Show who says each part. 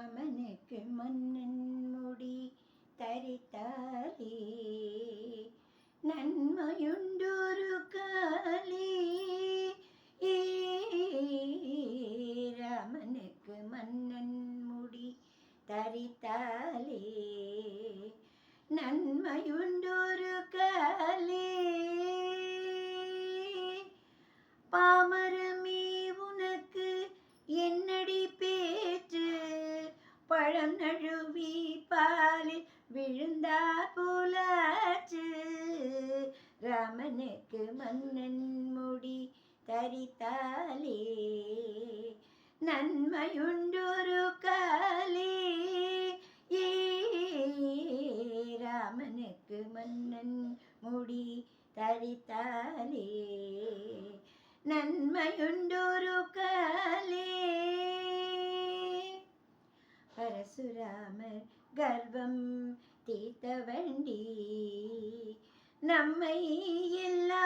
Speaker 1: ராமனுக்கு மன்னன் முடி தரித்தாலே நன்மையுண்டொரு காலே. ராமனுக்கு மன்னன் முடி தரித்தாலே நன்மையுண்டொரு காலே. பாமரமே உனக்கு என்னடி பேற்று பழம் நழுவி பாலில் விழுந்தார் போலாச்சு. ராமனுக்கு மன்னன் முடி தரித்தாலே நன்மையுண்டொரு காலே. ராமனுக்கு மன்னன் முடி தரித்தாலே நன்மையுண்டொரு காலே. பரசுராமர் கர்வம் தீர்த்த வண்டி நம்மை எல்லா